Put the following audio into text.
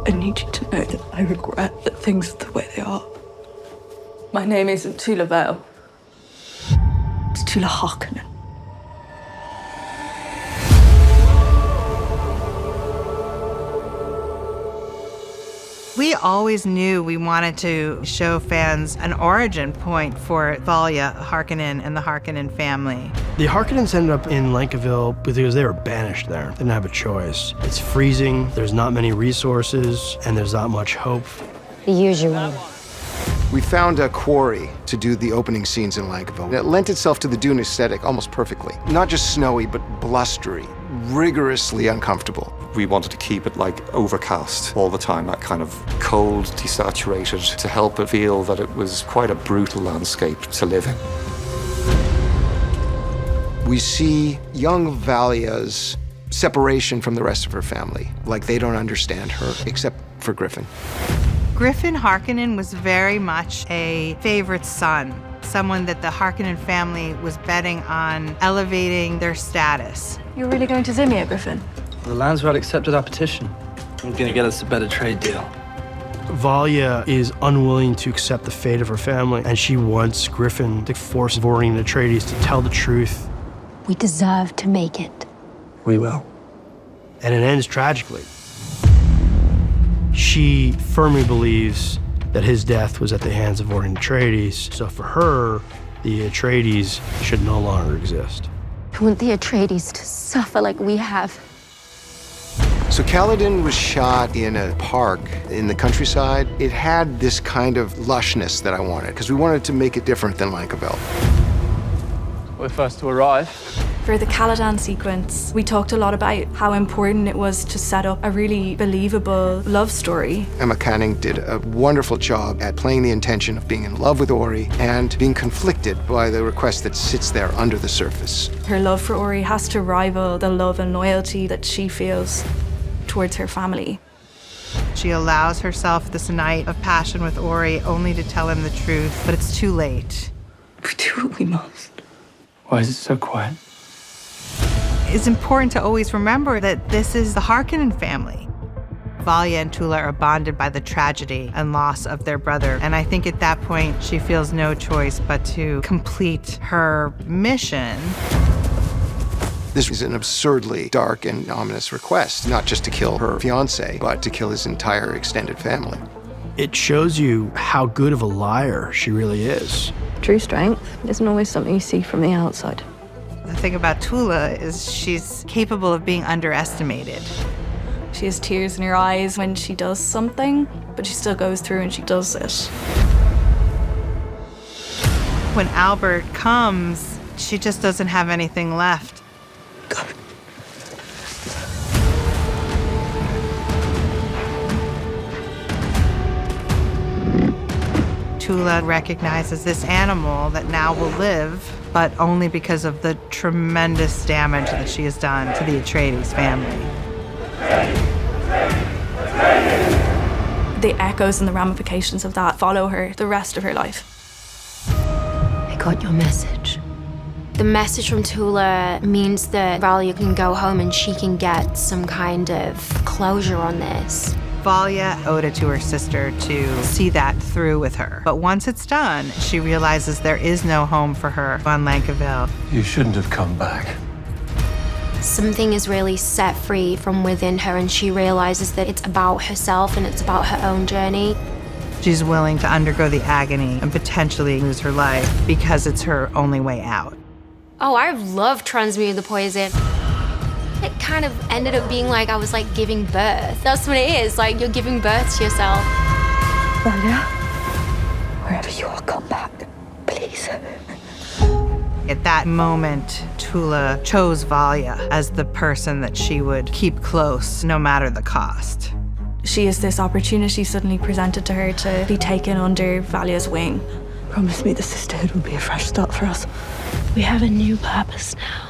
I need you to know that I regret that things are the way they are. My name isn't Tula Vale. It's Tula Harkonnen. We always knew we wanted to show fans an origin point for Valia, Harkonnen, and the Harkonnen family. The Harkonnens ended up in Lankaville because they were banished there. They didn't have a choice. It's freezing, there's not many resources, and there's not much hope. The usual. We found a quarry to do the opening scenes in Lankaville. It lent itself to the Dune aesthetic almost perfectly. Not just snowy, but blustery, rigorously uncomfortable. We wanted to keep it like overcast all the time, that kind of cold, desaturated, to help it feel that it was quite a brutal landscape to live in. We see young Valia's separation from the rest of her family, like they don't understand her, except for Griffin. Griffin Harkonnen was very much a favorite son, someone that the Harkonnen family was betting on elevating their status. You're really going to Zimia, Griffin? The Landsraad accepted our petition. I'm gonna get us a better trade deal. Valia is unwilling to accept the fate of her family, and she wants Griffin to force Voring and Atreides to tell the truth. We deserve to make it. We will. And it ends tragically. She firmly believes that his death was at the hands of Voring and Atreides, so for her, the Atreides should no longer exist. I want the Atreides to suffer like we have. So Kaladin was shot in a park in the countryside. It had this kind of lushness that I wanted, because we wanted to make it different than Lankaville. We're first to arrive. For the Caladan sequence, we talked a lot about how important it was to set up a really believable love story. Emma Canning did a wonderful job at playing the intention of being in love with Ori and being conflicted by the request that sits there under the surface. Her love for Ori has to rival the love and loyalty that she feels towards her family. She allows herself this night of passion with Ori only to tell him the truth, but it's too late. We do what we must. Why is it so quiet? It's important to always remember that this is the Harkonnen family. Valia and Tula are bonded by the tragedy and loss of their brother, and I think at that point she feels no choice but to complete her mission. This is an absurdly dark and ominous request, not just to kill her fiancé, but to kill his entire extended family. It shows you how good of a liar she really is. True strength isn't always something you see from the outside. The thing about Tula is she's capable of being underestimated. She has tears in her eyes when she does something, but she still goes through and she does it. When Albert comes, she just doesn't have anything left. Go. Tula recognizes this animal that now will live, but only because of the tremendous damage that she has done to the Atreides family. The echoes and the ramifications of that follow her the rest of her life. I got your message. The message from Tula means that Valia can go home and she can get some kind of closure on this. Valia owed it to her sister to see that through with her. But once it's done, she realizes there is no home for her on Lankaville. You shouldn't have come back. Something is really set free from within her, and she realizes that it's about herself and it's about her own journey. She's willing to undergo the agony and potentially lose her life because it's her only way out. Oh, I love transmuting the poison. It kind of ended up being like I was like giving birth. That's what it is, like you're giving birth to yourself. Valia, wherever you are, come back, please. At that moment, Tula chose Valia as the person that she would keep close, no matter the cost. She has this opportunity suddenly presented to her to be taken under Valia's wing. Promise me the sisterhood will be a fresh start for us. We have a new purpose now.